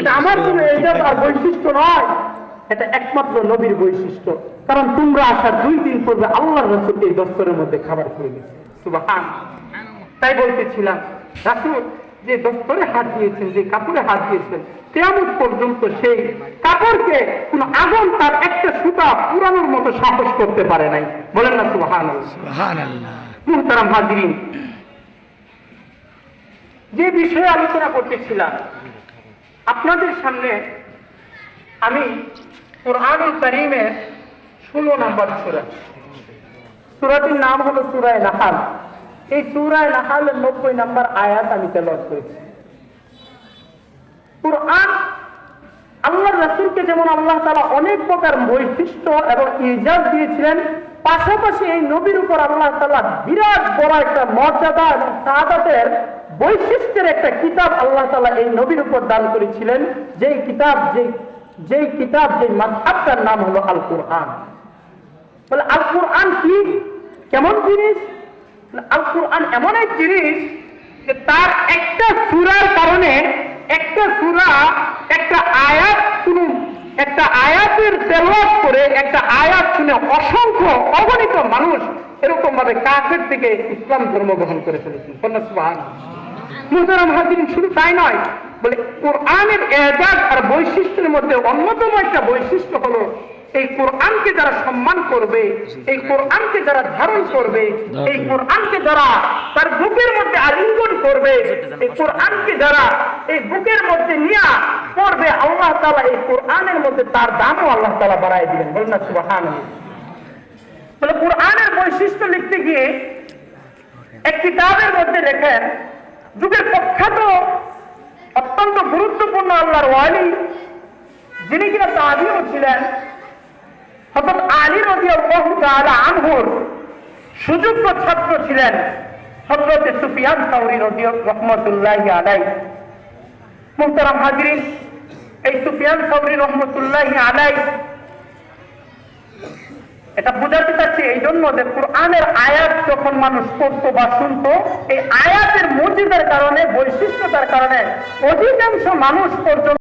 এটা আমার কোনো এজাজ আর বৈশিষ্ট্য নয়, এটা একমাত্র নবীর বৈশিষ্ট্য। কারণ তোমরা আসার 2 দিন পূর্বে আল্লাহর রাসূল এই দস্তরের মধ্যে খাবার খেয়ে গেছে। সুবহান। তাই বলতেছিলাম, রাসূল যে দস্তরে হাত দিয়েছেন, যে কাপড়ে হাত দিয়েছেন, কিয়ামত পর্যন্ত সেই কাপড়কে কোন আগুন তার একটা সুতা পুরানোর মতো সাহস করতে পারে নাই। বলেন না সুবহানাল্লাহ। সুবহানাল্লাহ। মুহতারাম হাজিরিন, যে বিষয়ে আলোচনা করতেছিলাম আপনাদের সামনে, আমি কুরআনুল কারীমের 16 নম্বর সূরা, সূরাটির নাম হলো সূরা নাহাল। এই সূরা নাহালের 90 নম্বর আয়াত আমি তেলাওয়াত করেছি। কুরআন আল্লাহর রাসূলকে যেমন আল্লাহ তাআলা অনেক প্রকার বৈশিষ্ট্য এবং ইজাজ দিয়েছিলেন, পাশাপাশি এই নবীর উপর আল্লাহ তাআলা বিরাট বড় একটা মর্যাদা এবং সাআদাতের বৈশিষ্ট্যের একটা কিতাব আল্লাহ তাআলা এই নবীর উপর দান করেছিলেন, যেই কিতাব যে মাযহাবটার নাম হলো আল কুরআন। বলে আল কুরআন কি, কেমন জিনিস? আল কুরআন এমন এক জিনিস যে তার একটা সূরার কারণে, একটা সূরা একটা আয়াত, শুনুন, একটা আয়াতের তেলাওয়াত করে একটা আয়াত শুনে অসংখ্য অগণিত মানুষ এরকম ভাবে কাফের থেকে ইসলাম ধর্ম গ্রহণ করে ফেলেছেন। সুবহানাল্লাহ। মুহতারাম হাজিরিন, শুধু তাই নয়, বলে কোরআনের এজাজ আর বৈশিষ্ট্যের মধ্যে অন্যতম একটা বৈশিষ্ট্য হলো এই কোরআনকে যারা সম্মান করবে, এই কোরআনকে যারা ধারণ করবে, এই কোরআনকে যারা তার বুকের মধ্যে আলিঙ্গন করবে, এই কোরআনকে যারা এই বুকের মধ্যে নিয়ে পড়বে, আল্লাহ তাআলা এই কোরআনের মধ্যে তার দামও আল্লাহ তাআলা বাড়ায় দিবেন। বলেন না সুবহানাল্লাহ। বলে কোরআনের বৈশিষ্ট্য লিখতে গিয়ে এক কিতাবের মধ্যে লেখেন, যুগের প্রখ্যাত অত্যন্ত গুরুত্বপূর্ণ আল্লাহর ওয়ালি, যিনি কিনা তাবিঈ ছিলেন, হযরত আলী রাদিয়াল্লাহু তাআলা আনহুর সুযোগ্য ছাত্র ছিলেন হযরত সুফিয়ান সাওরী রাহমাতুল্লাহি আলাইহি। মুহতারাম হাজিরিন, এই সুফিয়ান সাওরী রাহমাতুল্লাহি আলাইহি, এটা বোঝাতে চাচ্ছি এই জন্য যে কোরআনের আয়াত যখন মানুষ পড়তো বা শুনতো, এই আয়াতের মুজিবের কারণে, বৈশিষ্ট্যতার কারণে অধিকাংশ মানুষ পর্যন্ত